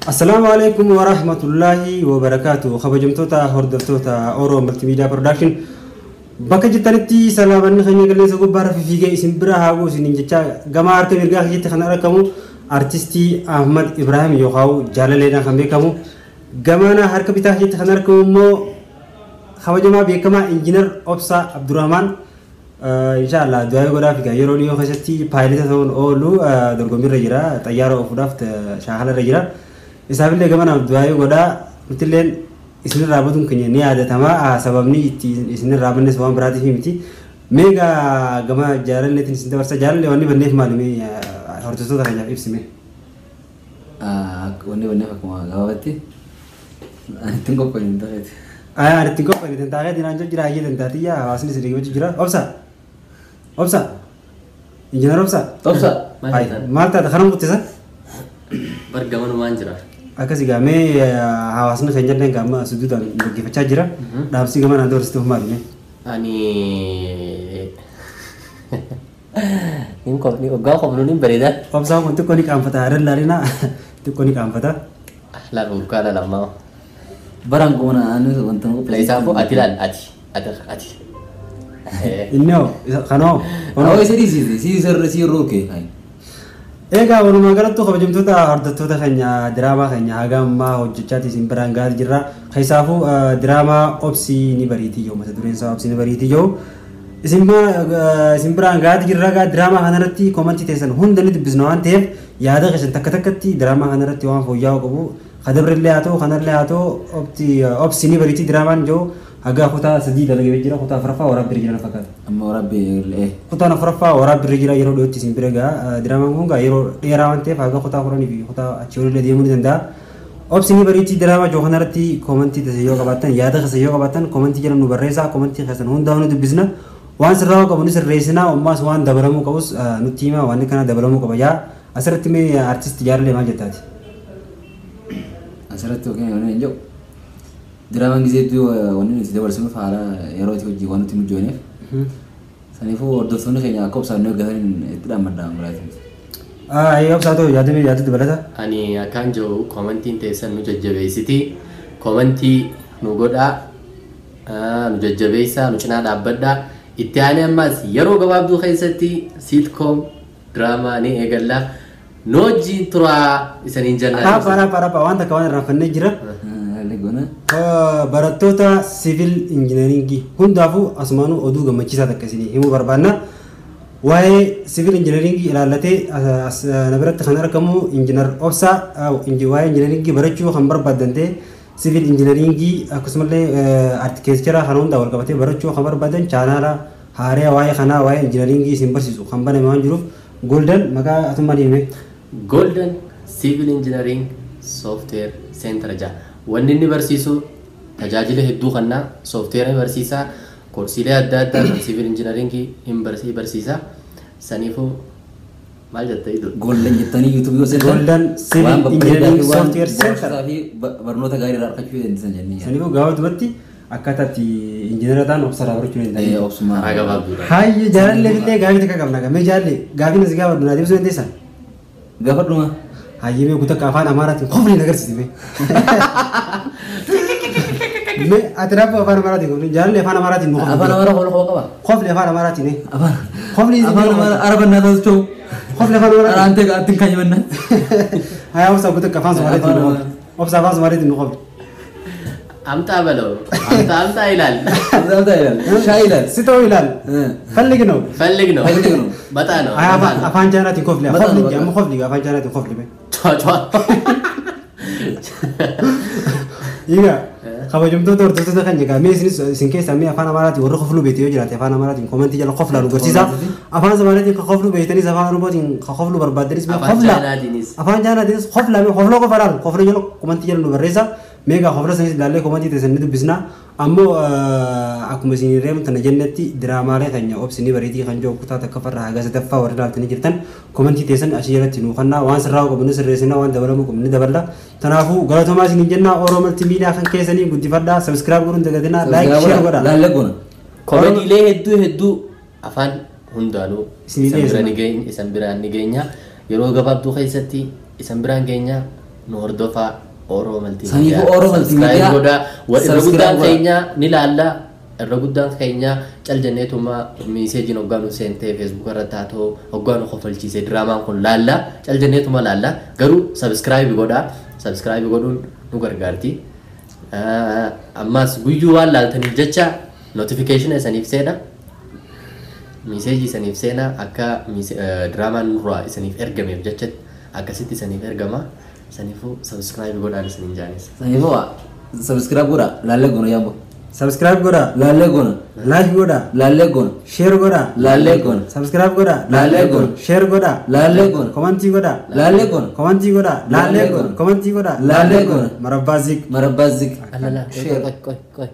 السلام عليكم ورحمة الله وبركاته. خبجمتوتا هردفتوتا أورو ملتيميديا برودكشن. بكا جتانتي سلامة خنيا قلنا سقوب بعرف في جاي سنبرا هاو سنينجتا جماعة كميرجع جت خنا ركمو أرتيستي أحمد إبراهيم يوخاو جاللينا خمبي كمو جماعة هرك بتاع جت خنا ركمو خبجما بيكما إنجينير أبصا عبد الرحمن إن شاء الله دعاء قرا في غيره ليو خشتي بايلت ثون أولو درقمي رجلا طيارة وفرافت شاهلا رجلا إسحاق اللي كمان دعاء قرا مثلين إسن الرابطون كنيا نيا تما سببني إسن الرابطن سوام براتي في متي ميجا جماعة جارل اللي تنسين تبرس جارل اللي وني بنيف معلومي هرتوسو ترى جاب إبسمه وني بنيف كمان غابتي تنقو كوين تاعت أنا تنقو كوين تاعت دينا جو جرا هي تنتاتي يا واسني سريع بتجي جرا أبسا إنجنير أبسا مالتا دخلنا متسا برجمان وانجرا أكاسي كامي هواسنا خنجرنا كام سدودا بقي فشاجرا دامسي كمان أدور استوما ليه أني إنكم نيجا خبروني بريدة أبسا كنت كوني كام فتاة هرل لارينا تكوني كام فتاة لا بوكالا لما برانكونا أنا وانتم ليس أبو أتلال أتي إنه خنو أو سيري سير روكي هاي إيجا ونما قالت خبجمتوتا هردتوتا خنيا دراما خنيا هاجم ما هوجتشاتي سيمبرانغال جرا خيسافو دراما أوبسي نبريتي يوم مثلا سا أوبسي نبريتي يوم سيمبرانغال جرا كا دراما هنرتي كومنتي تيسن هندني بزنوان تيف يادا خشن تكتكتي دراما هنرتي وان فوياو كبو خدبر اللي هاتو خنر اللي هاتو أوبسي نبريتي دراما جو هاجا خطا سديد لقي بيجرا خطا فرفا ورا بيجرا فقط أما وربي إيه خطا نفرفا ورا بيجرا يرو دوتي سيمبرغا دراما هونغا يرو ديراوان تيف هاجا خطا قراني بي خطا أشيول اللي ديموني دندا أوبسيني بريتي دراما جو خنرتي كومنتي تسيو كباتن يادا خسيو كباتن كومنتي جرا نبرزا كومنتي خسن هون داونو دبزنا وان سراو كموني سرريسنا وماس وان دبرمو كوس نتيما وان كنا دبرمو كبايا أسرت مي أرتيست جار لي ما جتاتي أسرت اوكي أنا نجو دراما جزيتو وانا نسيت برسمه فعلا يروتي وجي وانا تيم جونيف سنيفو وردوسوني خيني أكوب سانو قهرين تدام مدام براتي أيوة بساتو يادي دبلتا أني أكان جو كومنتين تيسن نججبيسيتي كومنتي نوغودا نججبيسا نجنا دابدا إتياني أماس يرو قبابدو خيستي سيتكوم دراما ني إيقالا نوجي ترى إسانين جنة para وانتا كوان رافن جرا لقونا barattoota civil engineering hundaafu asumaanu oduu gammachiisaa takkasini himuu barbaanna waa'ee civil engineering ilaallatee nabiratti kan argamu engineer obsa waa'ee engineering barachuu kan barbaadante civil engineering akkasumallee architecture kan hunda wal qabatee barachuu kan barbaadan chaanaala haaree waa'ee kanaa waa'ee engineering isin barsiisu kan baname waan jiruuf golden maqaa atummaan hime golden civil engineering software center ja wanni inni barsiisu tajaajila hedduu kannaa software barsiisaa koorsiilee adda addaa kan civil engineering hin barsiisa saniifuu maal jetta idu golden jettanii youtube yoo seetan golden civil engineering software center barnoota gaarii irraa argachuu dandeessan jennee saniifuu gaafa dubatti akkataatti injineerataan obsaraa barachuu hin dandeenye obsumaa haa gabaabduudha hayyi jaalallee illee gaafii takka qabna gamee jaalle gaafiin as gaafa dunaa deebisuu dandeessan gaafadhuma hayyi mee kutakka afaan amaaraatiin qofni agarsiise mee ati raaboo afaan amaaraatiin qofni jaalallee afaan amaaraatiin nu afaan amaaraa qaba qofni afaan amaaraatiin afaan amaaraa araba naa taasisu qofni afaan amaaraatiin ante atin kan yimanna hayya obsa kutakka afaan somaaliitiin nu qofni obsa afaan somaaliitiin nu qofni amtaa baloo amtaa ilaal ሻይ ይላል ስተው ይላል ፈልግ ነው በጣ ነው afaan jaanaatiin qofli amma qofli afaan jaanaatiin qofli mee Iya, kabajamtoota hordoftoota kan jegaa mee isin keessaa mee afaan amaaraatiin warra qoflu beekte yoo jiraate afaan amaaraatiin komentii jala qoflaa nu garsiisa afaan somaaliitiin ka qoflu beektanis afaan oromootiin ka qoflu barbaaddanis mee qofla afaan jaanaatiinis qofla mee qofla qofa laal qofla jala komentii jala nu barreessa meegaa qofla sanis ilaallee komentii teessan ni dubbisna ammoo akkuma isin reemu tana jennetti diraamaalee keenya obsini bariitii kan jiru kutaa takka farra haga sadaffaa warra ilaaltanii jirtan komentii teessan asii jalatti nu kannaa waan sirraa qabu ni sirreessina waan dabalamuu qabu ni daballa kanaafuu galatoomaa isin jenna Oromoo Multimedia kan keessanii guddifadhaa subscribe godhuun dagatinaa like share godhaa laalle goona komediilee hedduu afaan hundaanuu isan biraan ni geenya yeroo gabaabduu keessatti isan biraan geenya nu hordofaa Oromoo Multimedia. Saniifuu Oromoo Multimedia irra guddaan keenya ni laalla. Irra guddaan keenya cal jenneetuma miiseejiin hoggaanu seentee Facebook irratti haa ta'u hoggaanu kofalchiisee diraamaan kun laalla cal jenneetuma laalla garuu subscribe godhaa. Subscribe godhuun nu gargaarti. Ammas guyyuu waan laaltaniif jecha notification isaniif seena. Miiseejii isaniif seena akka diraamaan nurraa isaniif ergameef jecha akkasitti isaniif ergama. Saniifuu subscribe godhaan isaniin jaanis. Saniifuu subscribe godhaa laallee goona yaambo. Subscribe goda, laallee goona. like goda, laallee goona. share goda, laallee goona. subscribe goda, laallee goona. share goda, laallee goona. comment goda, laallee goona. comment goda, laallee goona. comment goda, laallee goona. Marabbazik. Marabbazik. Alala, Share. koi.